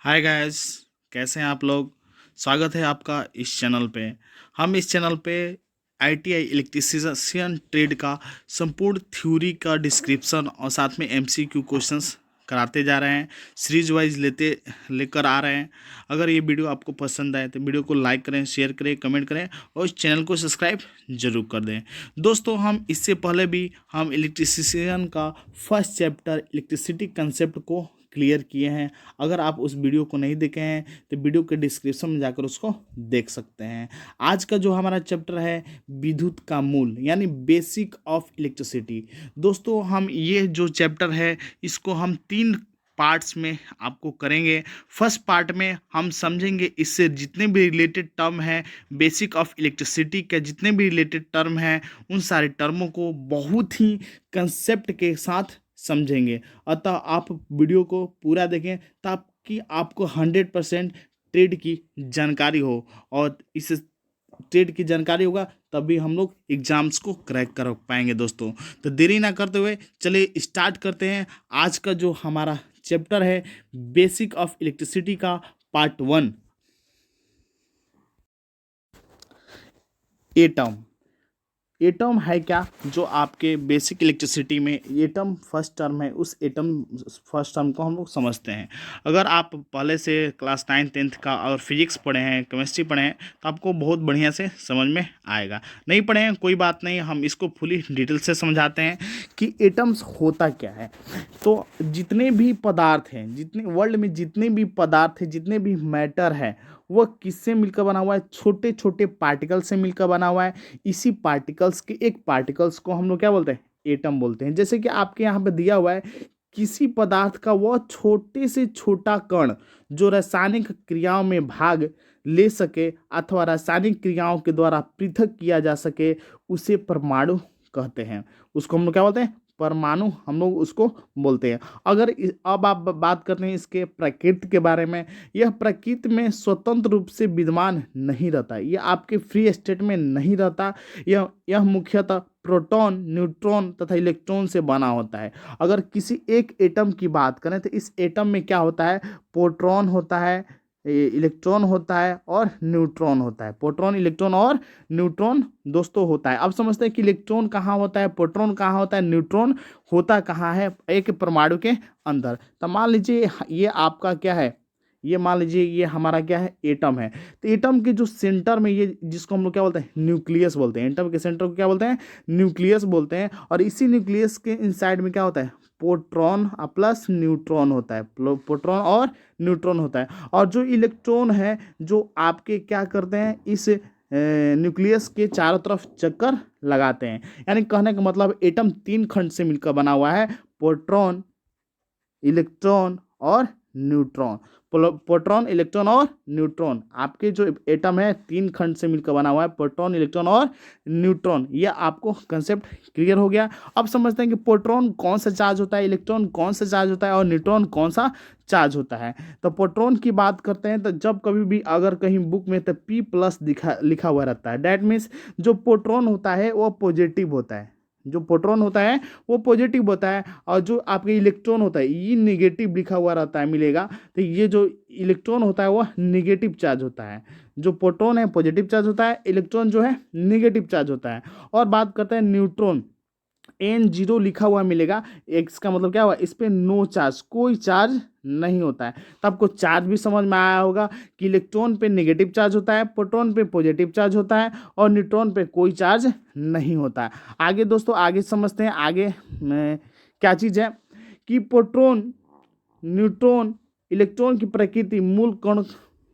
Hi guys, कैसे हैं आप लोग। स्वागत है आपका इस चैनल पे। हम इस चैनल पे आईटीआई इलेक्ट्रीशियन ट्रेड का संपूर्ण थ्योरी का डिस्क्रिप्शन और साथ में एमसीक्यू क्वेश्चंस कराते जा रहे हैं। सीरीज वाइज लेकर आ रहे हैं। अगर ये वीडियो आपको पसंद आए तो वीडियो को लाइक करें, शेयर करें, कमेंट करें और इस चैनल को सब्सक्राइब जरूर कर दें। दोस्तों, हम इससे पहले भी हम इलेक्ट्रीशियन का फर्स्ट चैप्टर इलेक्ट्रिसिटी कंसेप्ट को क्लियर किए हैं। अगर आप उस वीडियो को नहीं देखे हैं तो वीडियो के डिस्क्रिप्शन में जाकर उसको देख सकते हैं। आज का जो हमारा चैप्टर है विद्युत का मूल यानी बेसिक ऑफ इलेक्ट्रिसिटी। दोस्तों, हम ये जो चैप्टर है इसको हम 3 पार्ट्स में आपको करेंगे। फर्स्ट पार्ट में हम समझेंगे इससे जितने भी रिलेटेड टर्म हैं, बेसिक ऑफ इलेक्ट्रिसिटी के जितने भी रिलेटेड टर्म हैं उन सारे टर्मों को बहुत ही कंसेप्ट के साथ समझेंगे। अतः आप वीडियो को पूरा देखें ताकि आपको 100% ट्रेड की जानकारी हो, और इस ट्रेड की जानकारी होगा तभी हम लोग एग्जाम्स को क्रैक कर पाएंगे। दोस्तों, तो देरी ना करते हुए चलिए स्टार्ट करते हैं। आज का जो हमारा चैप्टर है बेसिक ऑफ इलेक्ट्रिसिटी का पार्ट 1, एटम। एटम है क्या, जो आपके बेसिक इलेक्ट्रिसिटी में एटम फर्स्ट टर्म है, उस एटम फर्स्ट टर्म को हम लोग समझते हैं। अगर आप पहले से क्लास 9th-10th का और फिजिक्स पढ़े हैं, केमिस्ट्री पढ़े हैं तो आपको बहुत बढ़िया से समझ में आएगा। नहीं पढ़े हैं कोई बात नहीं, हम इसको फुली डिटेल से समझाते हैं कि एटम्स होता क्या है। तो जितने भी पदार्थ हैं, जितने वर्ल्ड में जितने भी पदार्थ हैं, जितने भी मैटर है, वह किससे मिलकर बना हुआ है? छोटे छोटे पार्टिकल से मिलकर बना हुआ है। इसी पार्टिकल्स के एक पार्टिकल्स को हम लोग क्या बोलते हैं? एटम बोलते हैं। जैसे कि आपके यहाँ पे दिया हुआ है किसी पदार्थ का वह छोटे से छोटा कण जो रासायनिक क्रियाओं में भाग ले सके अथवा रासायनिक क्रियाओं के द्वारा पृथक किया जा सके, उसे परमाणु कहते हैं। उसको हम लोग क्या बोलते हैं? परमाणु हम लोग उसको बोलते हैं। अब आप बात करते हैं इसके प्रकृति के बारे में। यह प्रकृति में स्वतंत्र रूप से विद्यमान नहीं रहता, यह आपके फ्री स्टेट में नहीं रहता। यह मुख्यतः प्रोटॉन, न्यूट्रॉन तथा इलेक्ट्रॉन से बना होता है। अगर किसी एक एटम की बात करें तो इस एटम में क्या होता है? प्रोटॉन होता है, इलेक्ट्रॉन होता है और न्यूट्रॉन होता है। प्रोटॉन, इलेक्ट्रॉन और न्यूट्रॉन दोस्तों होता है। अब समझते हैं कि इलेक्ट्रॉन कहाँ होता है, प्रोटॉन कहाँ होता है, न्यूट्रॉन होता कहाँ है एक परमाणु के अंदर। तो मान लीजिए ये आपका क्या है, ये मान लीजिए ये हमारा क्या है? एटम है। तो एटम के जो सेंटर में, ये जिसको हम लोग क्या बोलते हैं? न्यूक्लियस बोलते हैं। एटम के सेंटर को क्या बोलते हैं? न्यूक्लियस बोलते हैं। और इसी न्यूक्लियस के इनसाइड में क्या होता है? प्रोटॉन प्लस न्यूट्रॉन होता है। प्रोटॉन और न्यूट्रॉन होता है। और जो इलेक्ट्रॉन है जो आपके क्या करते हैं? इस न्यूक्लियस के चारों तरफ चक्कर लगाते हैं। यानी कहने का मतलब एटम 3 खंड से मिलकर बना हुआ है, प्रोटॉन, इलेक्ट्रॉन और न्यूट्रॉन। प्रोटॉन, इलेक्ट्रॉन और न्यूट्रॉन, आपके जो एटम है 3 खंड से मिलकर बना हुआ है, प्रोटॉन, इलेक्ट्रॉन और न्यूट्रॉन। ये आपको कंसेप्ट क्लियर हो गया। अब समझते हैं कि प्रोटॉन कौन सा चार्ज होता है, इलेक्ट्रॉन कौन सा चार्ज होता है और न्यूट्रॉन कौन सा चार्ज होता है। तो प्रोटॉन की बात करते हैं तो जब कभी भी अगर कहीं बुक में तो P+ लिखा हुआ रहता है, डैट मीन्स जो प्रोटॉन होता है वो पॉजिटिव होता है। जो प्रोटॉन होता है वो पॉजिटिव होता है, और जो आपके इलेक्ट्रॉन होता है ये निगेटिव लिखा हुआ रहता है, मिलेगा। तो ये जो इलेक्ट्रॉन होता है वह निगेटिव चार्ज होता है। जो प्रोटॉन है पॉजिटिव चार्ज होता है, इलेक्ट्रॉन जो है निगेटिव चार्ज होता है। और बात करते हैं न्यूट्रॉन, N0 लिखा हुआ मिलेगा। एक्स का मतलब क्या हुआ? इस पर नो चार्ज, कोई चार्ज नहीं होता है। तो आपको चार्ज भी समझ में आया होगा कि इलेक्ट्रॉन पे नेगेटिव चार्ज होता है, प्रोटॉन पे पॉजिटिव चार्ज होता है और न्यूट्रॉन पे कोई चार्ज नहीं होता है। आगे दोस्तों, आगे समझते हैं आगे में क्या चीज़ है कि प्रोटॉन, न्यूट्रॉन, इलेक्ट्रॉन की प्रकृति मूल कण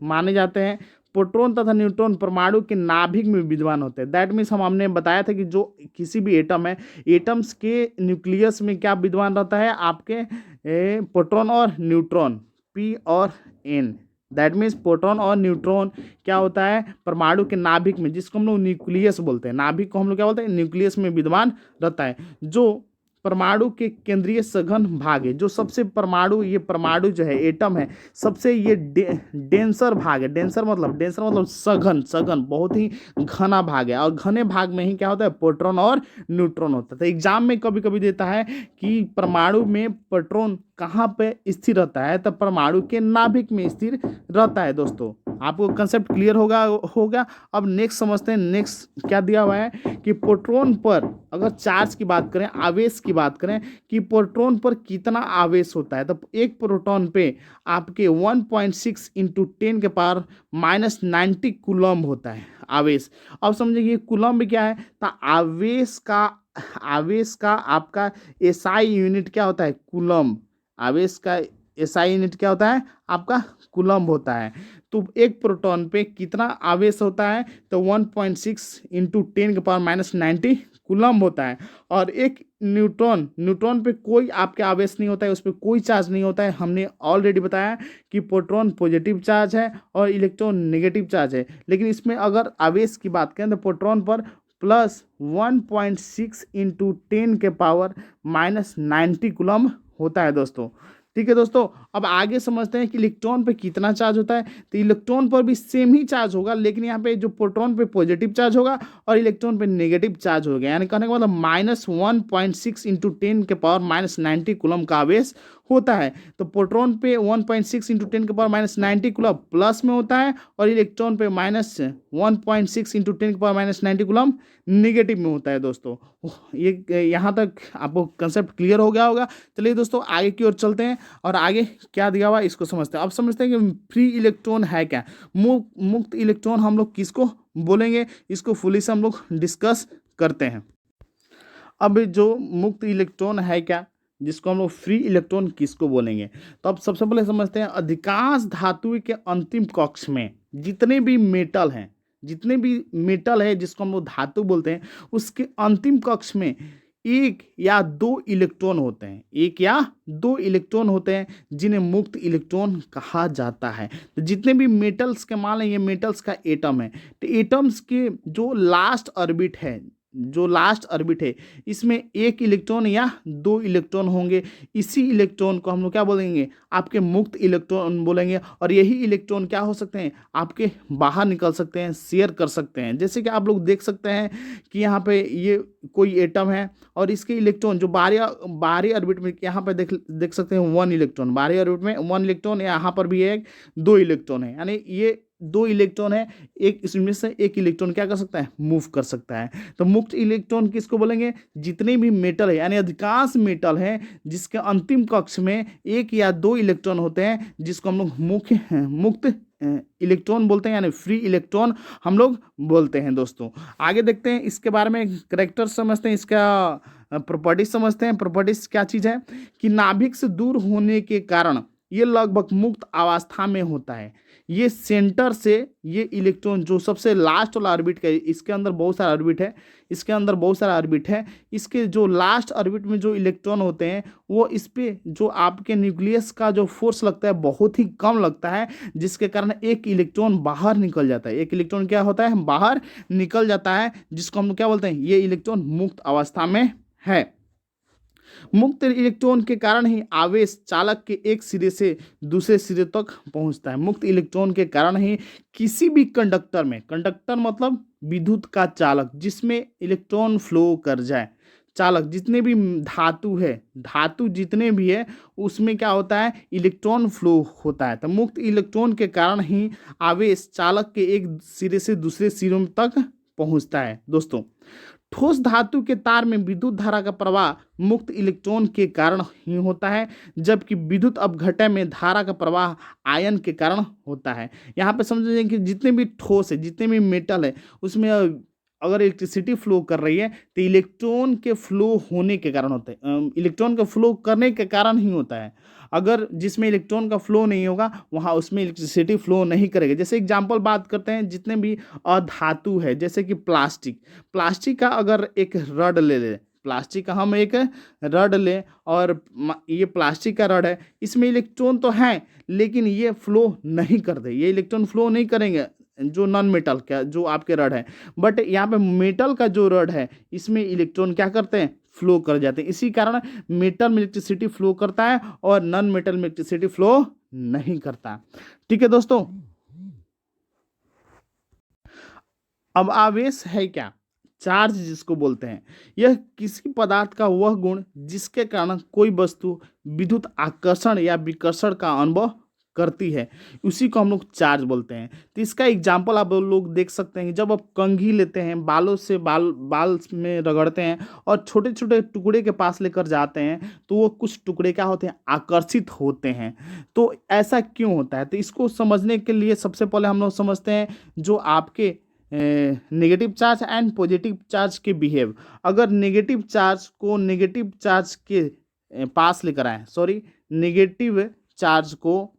माने जाते हैं। प्रोटॉन तथा न्यूट्रॉन परमाणु के नाभिक में विद्यमान होते हैं। दैट मीन्स हमने बताया था कि जो किसी भी एटम है, एटम्स के न्यूक्लियस में क्या विद्यमान रहता है? आपके प्रोटॉन और न्यूट्रॉन, P और N। दैट मीन्स प्रोटॉन और न्यूट्रॉन क्या होता है? परमाणु के नाभिक में, जिसको हम लोग न्यूक्लियस बोलते हैं। नाभिक को हम लोग क्या बोलते हैं? न्यूक्लियस में विद्यमान रहता है। जो परमाणु के केंद्रीय सघन भाग है, जो सबसे परमाणु, ये परमाणु जो है एटम है, सबसे ये डेंसर भाग है। डेंसर मतलब सघन, सघन बहुत ही घना भाग है, और घने भाग में ही क्या होता है, प्रोटॉन और न्यूट्रॉन होता है। तो एग्जाम में कभी कभी देता है कि परमाणु में प्रोटॉन कहाँ पे स्थिर रहता है, तो परमाणु के नाभिक में स्थिर रहता है। दोस्तों आपको कंसेप्ट क्लियर होगा। अब नेक्स्ट समझते हैं, नेक्स्ट क्या दिया हुआ है कि प्रोटॉन पर अगर चार्ज की बात करें, आवेश की बात करें कि प्रोटॉन पर कितना आवेश होता है, तो एक प्रोटॉन पे आपके 1.6 इंटू 10 के पावर -90 कूलम्ब होता है आवेश। अब समझिए कूलम्ब क्या है, तो आवेश का आपका एसआई यूनिट क्या होता है, कूलम्ब। आवेश का एसआई यूनिट क्या होता है, आपका कूलम्ब होता है। तो एक प्रोटॉन पे कितना आवेश होता है, तो 1.6 इंटू 10 के पावर -90 कूलम्ब होता है। और एक न्यूट्रॉन पे कोई आपके आवेश नहीं होता है, उस पर कोई चार्ज नहीं होता है। हमने ऑलरेडी बताया कि प्रोटॉन पॉजिटिव चार्ज है और इलेक्ट्रॉन नेगेटिव चार्ज है। लेकिन इसमें अगर आवेश की बात करें तो प्रोटॉन पर +1.6 इंटू 10 के पावर -90 कूलम्ब होता है दोस्तों। ठीक है दोस्तों, अब आगे समझते हैं कि इलेक्ट्रॉन पे कितना चार्ज होता है। तो इलेक्ट्रॉन पर भी सेम ही चार्ज होगा, लेकिन यहाँ पे जो प्रोटॉन पे पॉजिटिव चार्ज होगा और इलेक्ट्रॉन पे नेगेटिव चार्ज होगा। यानी कहने का मतलब -1.6 इंटू 10 के पावर -90 कूलम्ब का आवेश होता है। तो प्रोटॉन पे 1.6 इंटू 10 के पावर -90 कूलम्ब प्लस में होता है, और इलेक्ट्रॉन पे -1.6 इंटू 10 के पावर -90 कूलम्ब निगेटिव में होता है। दोस्तों ये यहाँ तक आपको कंसेप्ट क्लियर हो गया होगा। चलिए दोस्तों आगे की ओर चलते हैं, और आगे क्या दिया हुआ है इसको समझते हैं। अब समझते हैं कि फ्री इलेक्ट्रॉन है क्या, मुक्त इलेक्ट्रॉन हम लोग किसको बोलेंगे, इसको फुली से हम लोग डिस्कस करते हैं। अब जो मुक्त इलेक्ट्रॉन है क्या, जिसको हम लोग फ्री इलेक्ट्रॉन किसको बोलेंगे, तो अब सबसे पहले समझते हैं अधिकांश धातु के अंतिम कक्ष में जितने भी मेटल है जिसको हम लोग धातु बोलते हैं, उसके अंतिम कक्ष में एक या दो इलेक्ट्रॉन होते हैं जिन्हें मुक्त इलेक्ट्रॉन कहा जाता है। तो जितने भी मेटल्स के मान लें ये मेटल्स का एटम है, तो एटम्स के जो लास्ट ऑर्बिट है इसमें एक इलेक्ट्रॉन या दो इलेक्ट्रॉन होंगे। इसी इलेक्ट्रॉन को हम लोग क्या बोलेंगे, आपके मुक्त इलेक्ट्रॉन बोलेंगे। और यही इलेक्ट्रॉन क्या हो सकते हैं, आपके बाहर निकल सकते हैं, शेयर कर सकते हैं। जैसे कि आप लोग देख सकते हैं कि यहाँ पे ये कोई एटम है और इसके इलेक्ट्रॉन जो बाहरी ऑर्बिट में यहाँ पे देख सकते हैं 1 इलेक्ट्रॉन, बाहरी ऑर्बिट में 1 इलेक्ट्रॉन, यहाँ पर भी एक 2 इलेक्ट्रॉन है। यानी ये 2 इलेक्ट्रॉन है, एक इसमें से एक इलेक्ट्रॉन क्या कर सकता है, मूव कर सकता है। तो मुक्त इलेक्ट्रॉन किसको बोलेंगे, जितने भी मेटल है यानी अधिकांश मेटल है जिसके अंतिम कक्ष में एक या दो इलेक्ट्रॉन होते हैं, जिसको हम लोग मुक्त इलेक्ट्रॉन बोलते हैं, यानी फ्री इलेक्ट्रॉन हम लोग बोलते हैं। दोस्तों आगे देखते हैं, इसके बारे में करैक्टर समझते हैं, इसका प्रॉपर्टीज समझते हैं। प्रॉपर्टीज क्या चीज़ है कि नाभिक से दूर होने के कारण ये लगभग मुक्त अवस्था में होता है। ये सेंटर से ये इलेक्ट्रॉन जो सबसे लास्ट वाला ऑर्बिट का, इसके अंदर बहुत सारा ऑर्बिट है, इसके जो लास्ट ऑर्बिट में जो इलेक्ट्रॉन होते हैं वो इस पे जो आपके न्यूक्लियस का जो फोर्स लगता है बहुत ही कम लगता है, जिसके कारण एक इलेक्ट्रॉन बाहर निकल जाता है। एक इलेक्ट्रॉन क्या होता है, बाहर निकल जाता है, जिसको हम क्या बोलते हैं, ये इलेक्ट्रॉन मुक्त अवस्था में है। मुक्त इलेक्ट्रॉन के कारण ही आवेश चालक के एक सिरे से दूसरे सिरे तक पहुंचता है। मुक्त इलेक्ट्रॉन के कारण ही किसी भी कंडक्टर मतलब विद्युत का चालक जिसमें इलेक्ट्रॉन फ्लो कर जाए, चालक जितने भी धातु जितने भी है उसमें क्या होता है, इलेक्ट्रॉन फ्लो होता है। तो मुक्त इलेक्ट्रॉन के कारण ही आवेश चालक के एक सिरे से दूसरे सिरों तक पहुंचता है। दोस्तों ठोस धातु के तार में विद्युत धारा का प्रवाह मुक्त इलेक्ट्रॉन के कारण ही होता है, जबकि विद्युत अपघटय में धारा का प्रवाह आयन के कारण होता है। यहाँ पे समझिए कि जितने भी ठोस है, जितने भी मेटल है, उसमें अगर इलेक्ट्रिसिटी फ्लो कर रही है तो इलेक्ट्रॉन के फ्लो होने के कारण होता है, इलेक्ट्रॉन का फ्लो करने के कारण ही होता है। अगर जिसमें इलेक्ट्रॉन का फ्लो नहीं होगा वहाँ उसमें इलेक्ट्रिसिटी फ्लो नहीं करेगा। जैसे एग्जांपल बात करते हैं, जितने भी अधातु है जैसे कि प्लास्टिक का अगर एक रड ले प्लास्टिक का हम एक रड लें और ये प्लास्टिक का रड है, इसमें इलेक्ट्रॉन तो हैं लेकिन ये फ्लो नहीं करते, ये इलेक्ट्रॉन फ्लो नहीं करेंगे जो नॉन मेटल का जो आपके रड है। बट यहाँ पे मेटल का जो रड है इसमें इलेक्ट्रॉन क्या करते हैं, फ्लो कर जाते हैं। इसी कारण मेटल में इलेक्ट्रिसिटी फ्लो करता है और नॉन मेटल में इलेक्ट्रिसिटी फ्लो नहीं करता। ठीक है दोस्तों। अब आवेश है क्या? चार्ज जिसको बोलते हैं, यह किसी पदार्थ का वह गुण जिसके कारण कोई वस्तु विद्युत आकर्षण या विकर्षण का अनुभव करती है, उसी को हम लोग चार्ज बोलते हैं। तो इसका एग्जाम्पल आप लोग देख सकते हैं, जब आप कंघी लेते हैं, बालों से बाल में रगड़ते हैं और छोटे छोटे टुकड़े के पास लेकर जाते हैं, तो वो कुछ टुकड़े क्या होते हैं, आकर्षित होते हैं। तो ऐसा क्यों होता है? तो इसको समझने के लिए सबसे पहले हम लोग समझते हैं जो आपके negative charge and positive charge के बिहेव। अगर नेगेटिव चार्ज को नेगेटिव चार्ज के पास लेकर आए, सॉरी, नेगेटिव चार्ज को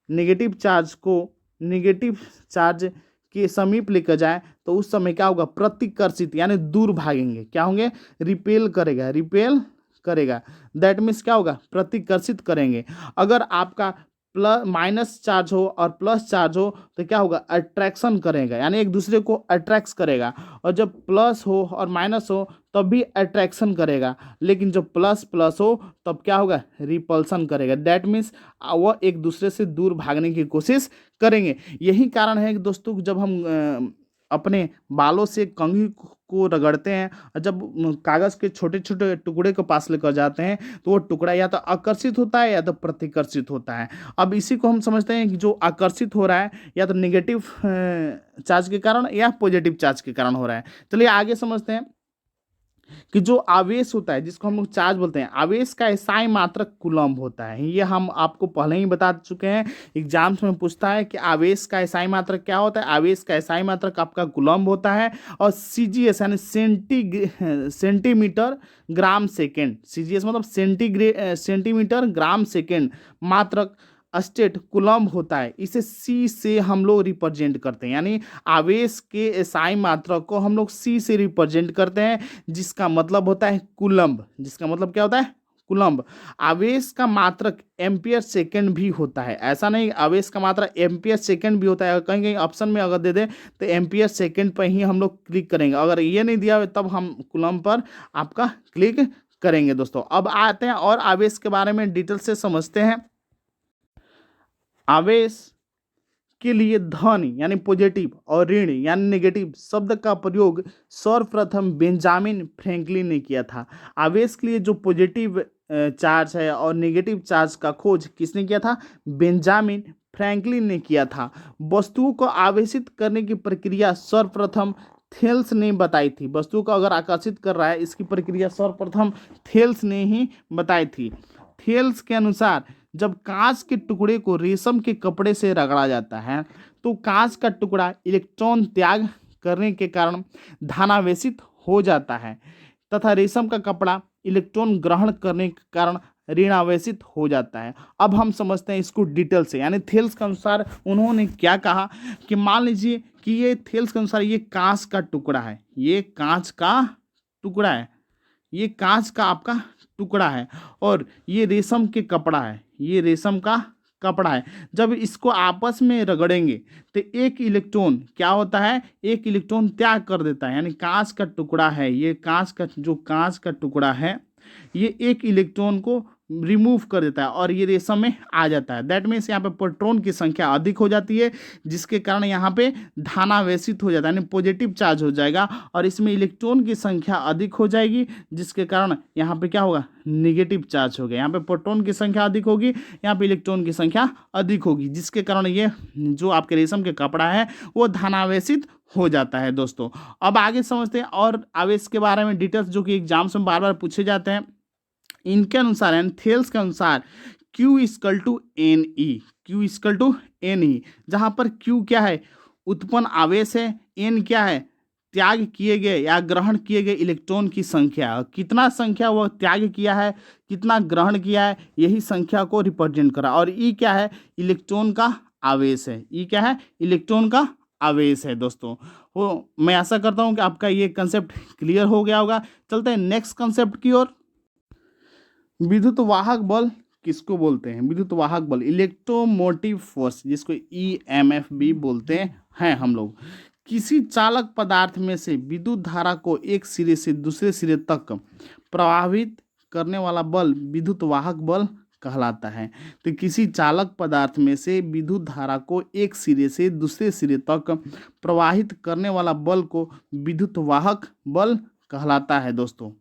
नेगेटिव चार्ज को नेगेटिव चार्ज के समीप लेकर जाए, तो उस समय क्या होगा, प्रतिकर्षित यानी दूर भागेंगे। क्या होंगे? रिपेल करेगा। दैट मीन्स क्या होगा, प्रतिकर्षित करेंगे। अगर आपका प्लस माइनस चार्ज हो और प्लस चार्ज हो तो क्या होगा, अट्रैक्शन करेगा, यानी एक दूसरे को अट्रैक्ट करेगा। और जब प्लस हो और माइनस हो तब भी अट्रैक्शन करेगा, लेकिन जब प्लस प्लस हो तब क्या होगा, रिपल्सन करेगा। दैट मीन्स वह एक दूसरे से दूर भागने की कोशिश करेंगे। यही कारण है कि दोस्तों, जब हम अपने बालों से कंघी को रगड़ते हैं और जब कागज़ के छोटे छोटे टुकड़े को पास लेकर जाते हैं, तो वो टुकड़ा या तो आकर्षित होता है या तो प्रतिकर्षित होता है। अब इसी को हम समझते हैं कि जो आकर्षित हो रहा है या तो नेगेटिव चार्ज के कारण या पॉजिटिव चार्ज के कारण हो रहा है। चलिए आगे समझते हैं कि जो आवेश होता है जिसको हम लोग चार्ज बोलते हैं, आवेश का एसआई मात्रक कूलम्ब होता है। ये हम आपको पहले ही बता चुके हैं, एग्जाम्स में पूछता है कि आवेश का एसआई मात्रक क्या होता है। आवेश का एसआई मात्रक आपका कूलम्ब होता है। और सीजीएस यानी सेंटीमीटर ग्राम सेकेंड, सीजीएस मतलब सेंटीमीटर ग्राम सेकेंड मात्रक स्टेट कूलम्ब होता है। इसे सी से हम लोग रिप्रेजेंट करते हैं, यानी आवेश के एसआई मात्रक को हम लोग सी से रिप्रेजेंट करते हैं, जिसका मतलब होता है कूलम्ब। जिसका मतलब क्या होता है, कूलम्ब। आवेश का मात्रक एम्पियर सेकेंड भी होता है। ऐसा नहीं, आवेश का मात्रक एम्पियर सेकेंड भी होता है। कहीं कहीं ऑप्शन में अगर दे दे तो एम्पियर सेकेंड पर ही हम लोग क्लिक करेंगे। अगर ये नहीं दिया हुआ तब हम कूलम्ब पर आपका क्लिक करेंगे। दोस्तों अब आते हैं और आवेश के बारे में डिटेल से समझते हैं। आवेश के लिए धन यानी पॉजिटिव और ऋण यानी नेगेटिव शब्द का प्रयोग सर्वप्रथम बेंजामिन फ्रैंकलिन ने किया था। आवेश के लिए जो पॉजिटिव चार्ज है और नेगेटिव चार्ज का खोज किसने किया था? बेंजामिन फ्रैंकलिन ने किया था। वस्तुओं को आवेशित करने की प्रक्रिया सर्वप्रथम थेल्स ने बताई थी। वस्तु को अगर आकर्षित कर रहा है, इसकी प्रक्रिया सर्वप्रथम थेल्स ने ही बताई थी। थेल्स के अनुसार जब कांच के टुकड़े को रेशम के कपड़े से रगड़ा जाता है, तो कांच का टुकड़ा इलेक्ट्रॉन त्याग करने के कारण धनावेशित हो जाता है तथा रेशम का कपड़ा इलेक्ट्रॉन ग्रहण करने के कारण ऋणावेशित हो जाता है। अब हम समझते हैं इसको डिटेल से, यानी थेल्स के अनुसार उन्होंने क्या कहा कि मान लीजिए कि ये थेल्स के अनुसार ये कांच का टुकड़ा है, ये कांच का टुकड़ा है, ये कांच का आपका टुकड़ा है और ये रेशम के कपड़ा है, ये रेशम का कपड़ा है। जब इसको आपस में रगड़ेंगे तो एक इलेक्ट्रॉन क्या होता है, एक इलेक्ट्रॉन त्याग कर देता है। यानी कांच का टुकड़ा है, ये कांच का टुकड़ा है, ये एक इलेक्ट्रॉन को रिमूव कर देता है और ये रेशम में आ जाता है। दैट मीन्स यहाँ पे प्रोटॉन की संख्या अधिक हो जाती है, जिसके कारण यहाँ पे धनावेशित हो जाता है, यानी पॉजिटिव चार्ज हो जाएगा। और इसमें इलेक्ट्रॉन की संख्या अधिक हो जाएगी, जिसके कारण यहाँ पे क्या होगा, निगेटिव चार्ज हो गया। यहाँ पे प्रोटॉन की संख्या अधिक होगी, यहाँ पे इलेक्ट्रॉन की संख्या अधिक होगी, जिसके कारण ये जो आपके रेशम के कपड़ा है वो धनावेशित हो जाता है। दोस्तों अब आगे समझते हैं और आवेश के बारे में डिटेल्स, जो कि एग्जाम्स में बार बार पूछे जाते हैं। इनके अनुसार यानी थेल्स के अनुसार Q equal to N E, Q equal to N E, जहाँ पर Q क्या है, उत्पन्न आवेश है, N क्या है, त्याग किए गए या ग्रहण किए गए इलेक्ट्रॉन की संख्या। कितना संख्या वह त्याग किया है, कितना ग्रहण किया है, यही संख्या को रिप्रेजेंट करा। और E क्या है, इलेक्ट्रॉन का आवेश है। E क्या है, इलेक्ट्रॉन का आवेश है। दोस्तों वो मैं आशा करता हूँ कि आपका ये कंसेप्ट क्लियर हो गया होगा। चलते हैं नेक्स्ट कंसेप्ट की ओर। विद्युत वाहक बल किसको बोलते हैं? विद्युत वाहक बल इलेक्ट्रोमोटिव फोर्स, जिसको EMF भी बोलते हैं हम लोग। किसी चालक पदार्थ में से विद्युत धारा को एक सिरे से दूसरे सिरे तक प्रभावित करने वाला बल विद्युत वाहक बल कहलाता है। तो किसी चालक पदार्थ में से विद्युत धारा को एक सिरे से दूसरे सिरे तक प्रवाहित करने वाला बल को विद्युत वाहक बल कहलाता है दोस्तों।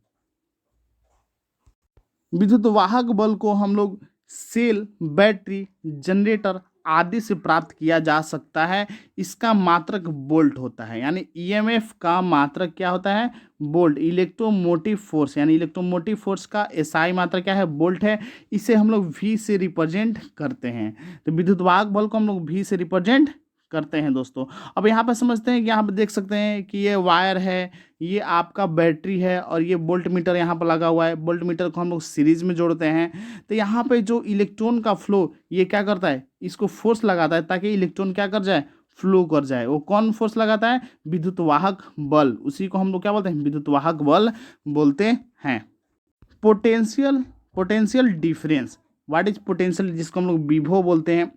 विद्युत वाहक बल को हम लोग सेल, बैटरी, जनरेटर आदि से प्राप्त किया जा सकता है। इसका मात्रक वोल्ट होता है, यानी ईएमएफ का मात्रक क्या होता है? वोल्ट। इलेक्ट्रोमोटिव फोर्स, यानी इलेक्ट्रोमोटिव फोर्स का एसआई मात्रक क्या है? वोल्ट है। इसे हम लोग वी से रिप्रेजेंट करते हैं। तो विद्युत वाहक बल को हम लोग वी से रिप्रेजेंट करते हैं दोस्तों। अब यहाँ पर समझते हैं कि यहाँ पर देख सकते हैं कि ये वायर है, ये आपका बैटरी है और ये वोल्ट मीटर यहाँ पर लगा हुआ है। वोल्ट मीटर को हम लोग सीरीज में जोड़ते हैं। तो यहाँ पे जो इलेक्ट्रॉन का फ्लो ये क्या करता है? इसको फोर्स लगाता है ताकि इलेक्ट्रॉन क्या कर जाए? फ्लो कर जाए। वो कौन फोर्स लगाता है? विद्युत वाहक बल। उसी को हम लोग क्या बोलते हैं? विद्युत वाहक बल बोलते हैं। Potential difference, what is potential, जिसको हम लोग विभव बोलते हैं।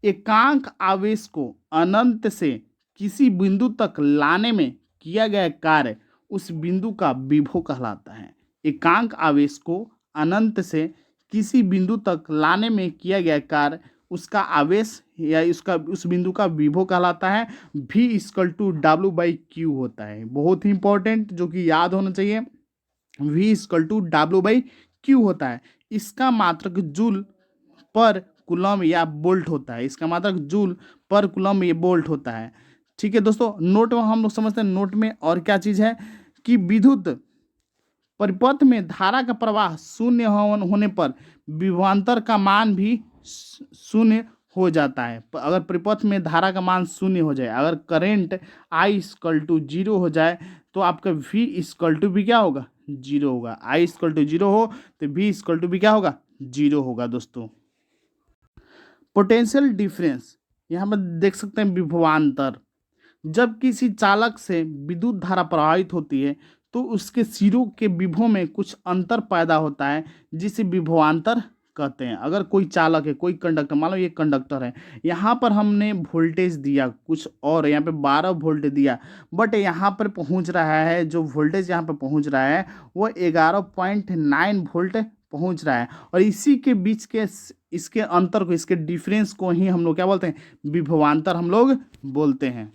एकांक आवेश को अनंत से किसी बिंदु तक लाने में किया गया कार्य उस बिंदु का विभव कहलाता है। एकांक आवेश को अनंत से किसी बिंदु तक लाने में किया गया कार्य उसका आवेश या उस बिंदु का विभव कहलाता है। V = W/Q होता है, बहुत ही इंपॉर्टेंट, जो कि याद होना चाहिए। V = W/Q होता है। इसका मात्रक जूल पर कूलम या वोल्ट होता है। इसका मात्रक जूल पर कूलम या वोल्ट होता है। ठीक है दोस्तों। नोट में हम लोग समझते हैं, नोट में और क्या चीज़ है कि विद्युत परिपथ में धारा का प्रवाह शून्य होने पर विभवांतर का मान भी शून्य हो जाता है। अगर परिपथ में धारा का मान शून्य हो जाए, अगर करंट I = 0 हो जाए तो आपका V = भी क्या होगा? 0 होगा। I = 0 हो तो V = भी क्या होगा? 0 होगा दोस्तों। पोटेंशियल डिफरेंस, यहाँ पर देख सकते हैं विभवांतर। जब किसी चालक से विद्युत धारा प्रवाहित होती है तो उसके सिरों के विभव में कुछ अंतर पैदा होता है, जिसे विभवांतर कहते हैं। अगर कोई चालक है, कोई कंडक्टर, मान लो ये कंडक्टर है, यहाँ पर हमने वोल्टेज दिया कुछ और, यहाँ पे 12 वोल्ट दिया, बट यहाँ पर पहुँच रहा है, जो वोल्टेज यहाँ पर पहुँच रहा है वो 11.9 वोल्ट पहुँच रहा है। और इसी के बीच के इसके अंतर को, इसके डिफरेंस को ही हम लोग क्या बोलते हैं? विभवांतर हम लोग बोलते हैं।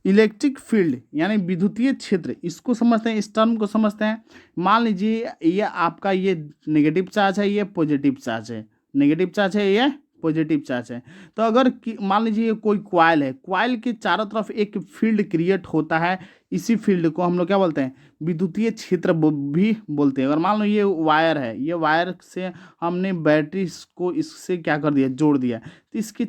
इलेक्ट्रिक फील्ड यानी विद्युतीय क्षेत्र, इसको समझते हैं, इस टर्म को समझते हैं। मान लीजिए ये आपका ये नेगेटिव चार्ज है, ये पॉजिटिव चार्ज है, नेगेटिव चार्ज है, ये पॉजिटिव चार्ज है। तो अगर मान लीजिए ये कोई कॉइल है, कॉइल के चारों तरफ एक फील्ड क्रिएट होता है, इसी फील्ड को हम लोग क्या बोलते हैं? विद्युतीय क्षेत्र भी बोलते हैं। अगर मान लो ये वायर है, ये वायर से हमने बैटरी को इससे क्या कर दिया? जोड़ दिया। तो इसके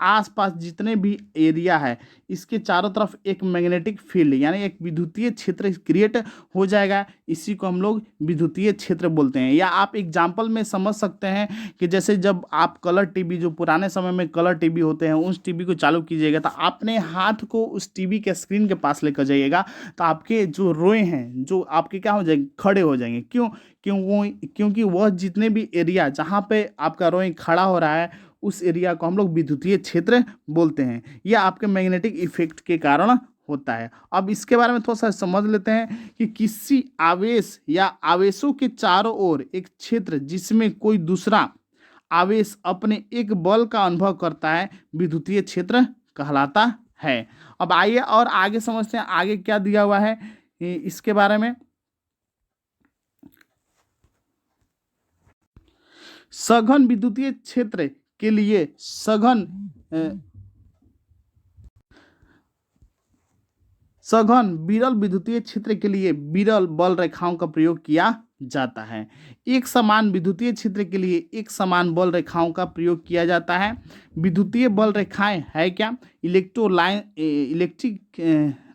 आसपास जितने भी एरिया है, इसके चारों तरफ एक मैग्नेटिक फील्ड यानी एक विद्युतीय क्षेत्र क्रिएट हो जाएगा। इसी को हम लोग विद्युतीय क्षेत्र बोलते हैं। या आप एग्जाम्पल में समझ सकते हैं कि जैसे जब आप कलर टीवी, जो पुराने समय में कलर टीवी होते हैं, उस टीवी को चालू कीजिएगा तो अपने हाथ को उस टीवी के स्क्रीन के पास लेकर जाइएगा, तो आपके जो रोए हैं, जो आपके क्या हो जाएंगे? खड़े हो जाएंगे। क्योंकि वह जितने भी एरिया जहाँ पे आपका रोए खड़ा हो रहा है, उस एरिया को हम लोग विद्युतीय क्षेत्र बोलते हैं। यह आपके मैग्नेटिक इफेक्ट के कारण होता है। अब इसके बारे में थोड़ा सा समझ लेते हैं कि किसी आवेश या आवेशों के चारों ओर एक क्षेत्र जिसमें कोई दूसरा आवेश अपने एक बल का अनुभव करता है, विद्युतीय क्षेत्र कहलाता है। अब आइए और आगे समझते हैं, आगे क्या दिया हुआ है इसके बारे में। सघन विद्युतीय क्षेत्र के लिए सघन विरल विद्युतीय क्षेत्र के लिए विरल बल रेखाओं का प्रयोग किया जाता है। एक समान विद्युतीय क्षेत्र के लिए एक समान बल रेखाओं का प्रयोग किया जाता है। विद्युतीय बल रेखाएं है क्या? Electric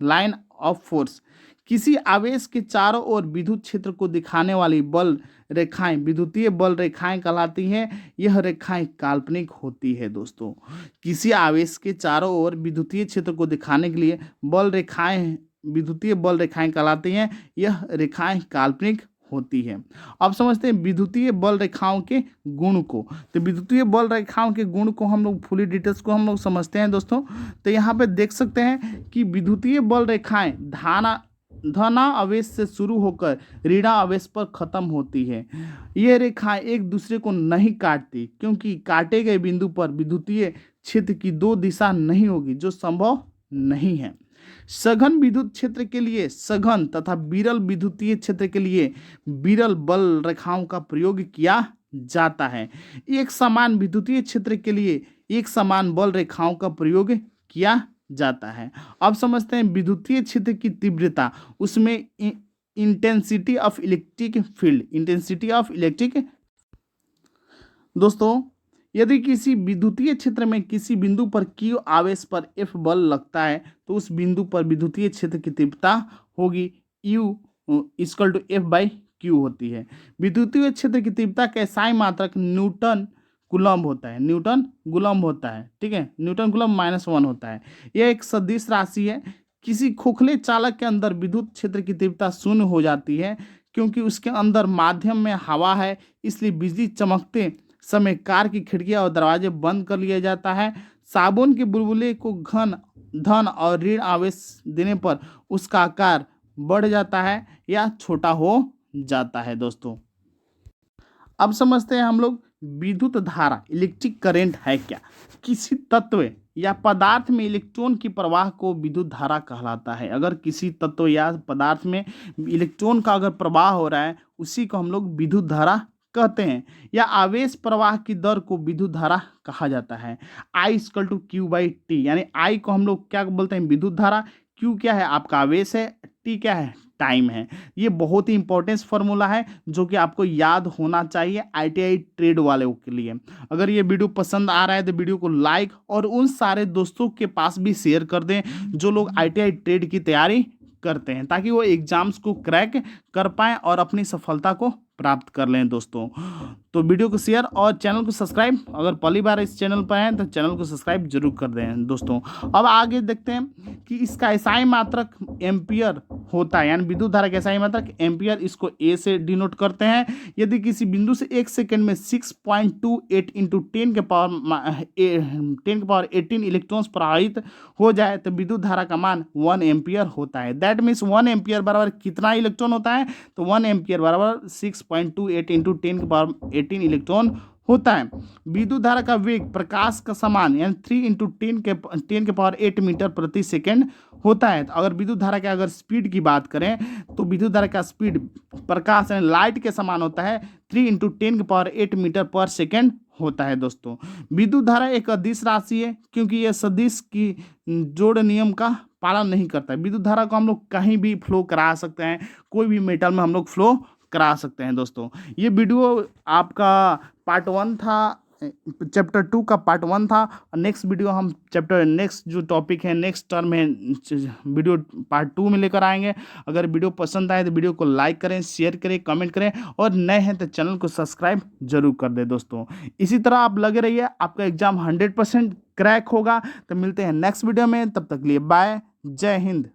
line of force. किसी आवेश के चारों ओर विद्युत क्षेत्र को दिखाने वाली बल रेखाएं विद्युतीय बल रेखाएं कहलाती हैं। यह रेखाएं काल्पनिक होती है दोस्तों। किसी आवेश के चारों ओर विद्युतीय क्षेत्र को दिखाने के लिए बल रेखाएं विद्युतीय बल रेखाएं कहलाती हैं। यह रेखाएं काल्पनिक होती है। अब समझते हैं विद्युतीय बल रेखाओं के गुण को। तो विद्युतीय बल रेखाओं के गुण को हम लोग फुली डिटेल्स को हम लोग समझते हैं दोस्तों। तो यहाँ पे देख सकते हैं कि विद्युतीय बल रेखाएं धनावेश से शुरू होकर ऋणावेश पर खत्म होती है। ये रेखाएं एक दूसरे को नहीं काटती, क्योंकि काटे गए बिंदु पर विद्युतीय क्षेत्र की दो दिशा नहीं होगी, जो संभव नहीं है। सघन विद्युत क्षेत्र के लिए सघन तथा विरल विद्युतीय क्षेत्र के लिए विरल बल रेखाओं का प्रयोग किया जाता है। एक समान विद्युतीय क्षेत्र के लिए एक समान बल रेखाओं का प्रयोग किया जाता है। अब समझते हैं विद्युतीय क्षेत्र की तीव्रता, उसमें intensity of electric field, intensity of electric. दोस्तों, यदि किसी विद्युतीय क्षेत्र में किसी बिंदु पर Q आवेश पर F बल लगता है तो उस बिंदु पर विद्युतीय क्षेत्र की तीव्रता होगी U = F/Q होती है। विद्युतीय क्षेत्र की तीव्रता का SI मात्रक न्यूटन कूलम्ब होता है, न्यूटन कूलम्ब होता है, ठीक है, न्यूटन कूलम्ब -1 होता है। यह एक सदिश राशि है। किसी खोखले चालक के अंदर विद्युत क्षेत्र की तीव्रता 0 हो जाती है, क्योंकि उसके अंदर माध्यम में हवा है, इसलिए बिजली चमकते समय कार की खिड़कियां और दरवाजे बंद कर लिया जाता है। साबुन के बुलबुले को धन और ऋण आवेश देने पर उसका आकार बढ़ जाता है या छोटा हो जाता है। दोस्तों, अब समझते हैं हम लोग विद्युत धारा, इलेक्ट्रिक करंट है क्या। किसी तत्व या पदार्थ में इलेक्ट्रॉन की प्रवाह को विद्युत धारा कहलाता है। अगर किसी तत्व या पदार्थ में इलेक्ट्रॉन का अगर प्रवाह हो रहा है, उसी को हम लोग विद्युत धारा कहते हैं। या आवेश प्रवाह की दर को विद्युत धारा कहा जाता है। I = Q/T, यानी I को हम लोग क्या बोलते हैं, विद्युत धारा। Q क्या है, आपका आवेश है। T क्या है, टाइम है। ये बहुत ही इंपॉर्टेंट फार्मूला है जो कि आपको याद होना चाहिए ITI ट्रेड वालों के लिए। अगर ये वीडियो पसंद आ रहा है तो वीडियो को लाइक और उन सारे दोस्तों के पास भी शेयर कर दें जो लोग ITI ट्रेड की तैयारी करते हैं, ताकि वो एग्जाम्स को क्रैक कर पाएँ और अपनी सफलता को प्राप्त कर लें। दोस्तों, तो वीडियो को शेयर और चैनल को सब्सक्राइब, अगर पहली बार इस चैनल पर हैं तो चैनल को सब्सक्राइब जरूर कर दें। दोस्तों, अब आगे देखते हैं कि इसका SI मात्रक एम्पियर होता है, यानी विद्युत धारा का SI मात्रक एम्पियर, इसको A से डिनोट करते हैं। यदि किसी बिंदु से 1 सेकंड में 6.28 × 10⁻18 इलेक्ट्रॉन्स प्रवाहित हो जाए तो विद्युत धारा का मान 1 एम्पियर होता है। दैट मीन्स 1 एम्पियर बराबर कितना इलेक्ट्रॉन होता है, तो 1 एम्पियर बराबर 6.28 × 10⁻18 इलेक्ट्रॉन होता है। विद्युत धारा का वेग प्रकाश का समान, यानी 3 × 10⁸ मीटर प्रति सेकंड होता है। तो अगर विद्युत धारा के अगर स्पीड की बात करें तो विद्युत धारा का स्पीड प्रकाश यानी लाइट के समान होता है, 3 × 10⁸ मीटर पर सेकंड होता है। दोस्तों, विद्युत धारा एक अदिश राशि है, क्योंकि यह सदिश की जोड़ नियम का पालन नहीं करता है। विद्युत धारा को हम लोग कहीं भी फ्लो करा सकते हैं, कोई भी मेटल में हम लोग फ्लो करा सकते हैं। दोस्तों, ये वीडियो आपका पार्ट 1 था, चैप्टर 2 का पार्ट 1 था। नेक्स्ट वीडियो हम नेक्स्ट जो टॉपिक है, नेक्स्ट टर्म है, वीडियो पार्ट 2 में लेकर आएंगे। अगर वीडियो पसंद आए तो वीडियो को लाइक करें, शेयर करें, कमेंट करें और नए हैं तो चैनल को सब्सक्राइब जरूर कर दें। दोस्तों, इसी तरह आप लगे रहिए, आपका एग्जाम 100% क्रैक होगा। तो मिलते हैं नेक्स्ट वीडियो में, तब तक लिए बाय, जय हिंद।